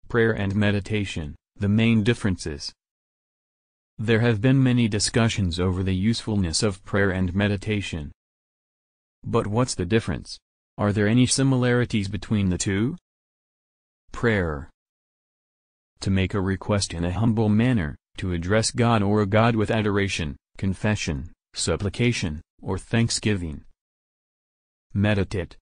Prayer and meditation, the main differences. There have been many discussions over the usefulness of prayer and meditation. But what's the difference? Are there any similarities between the two? Prayer. To make a request in a humble manner, to address God or a God with adoration, confession, supplication, or thanksgiving. Meditate.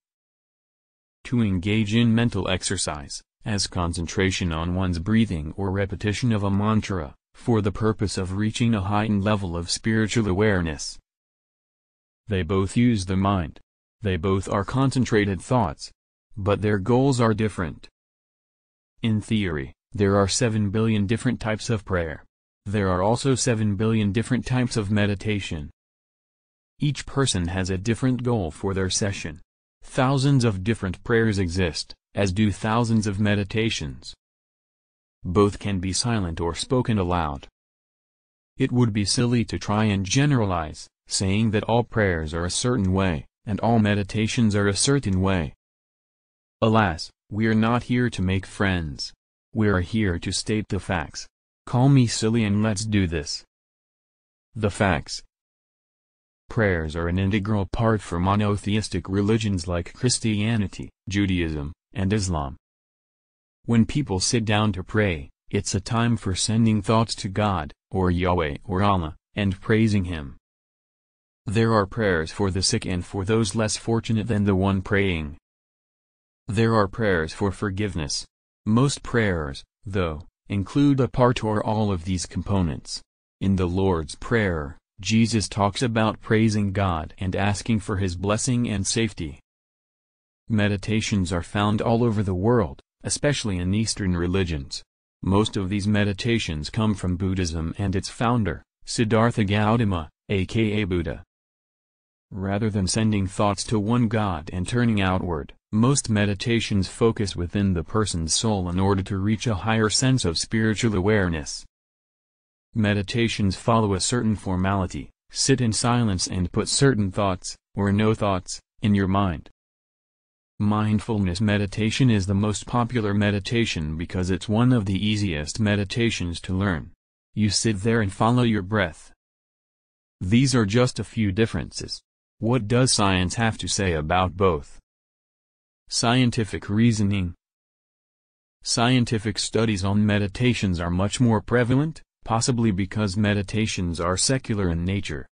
To engage in mental exercise, as concentration on one's breathing or repetition of a mantra, for the purpose of reaching a heightened level of spiritual awareness. They both use the mind. They both are concentrated thoughts. But their goals are different. In theory, there are 7 billion different types of prayer. There are also 7 billion different types of meditation. Each person has a different goal for their session. Thousands of different prayers exist, as do thousands of meditations. Both can be silent or spoken aloud. It would be silly to try and generalize, saying that all prayers are a certain way, and all meditations are a certain way. Alas, we are not here to make friends. We are here to state the facts. Call me silly and let's do this. The facts. Prayers are an integral part for monotheistic religions like Christianity, Judaism, and Islam. When people sit down to pray, it's a time for sending thoughts to God, or Yahweh or Allah, and praising Him. There are prayers for the sick and for those less fortunate than the one praying. There are prayers for forgiveness. Most prayers, though, include a part or all of these components. In the Lord's Prayer, Jesus talks about praising God and asking for His blessing and safety. Meditations are found all over the world, especially in Eastern religions. Most of these meditations come from Buddhism and its founder, Siddhartha Gautama, aka Buddha. Rather than sending thoughts to one God and turning outward, most meditations focus within the person's soul in order to reach a higher sense of spiritual awareness. Meditations follow a certain formality: sit in silence and put certain thoughts, or no thoughts, in your mind. Mindfulness meditation is the most popular meditation because it's one of the easiest meditations to learn. You sit there and follow your breath. These are just a few differences. What does science have to say about both? Scientific reasoning. Scientific studies on meditations are much more prevalent, possibly because meditations are secular in nature.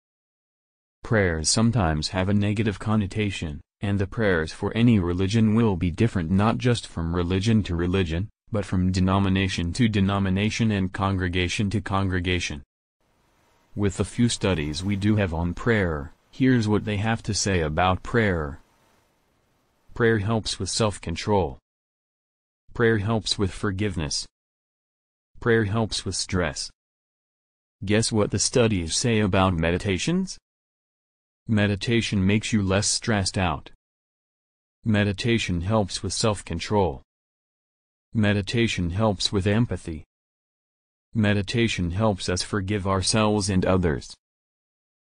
Prayers sometimes have a negative connotation, and the prayers for any religion will be different not just from religion to religion, but from denomination to denomination and congregation to congregation. With the few studies we do have on prayer, here's what they have to say about prayer. Prayer helps with self-control. Prayer helps with forgiveness. Prayer helps with stress. Guess what the studies say about meditations? Meditation makes you less stressed out. Meditation helps with self-control. Meditation helps with empathy. Meditation helps us forgive ourselves and others.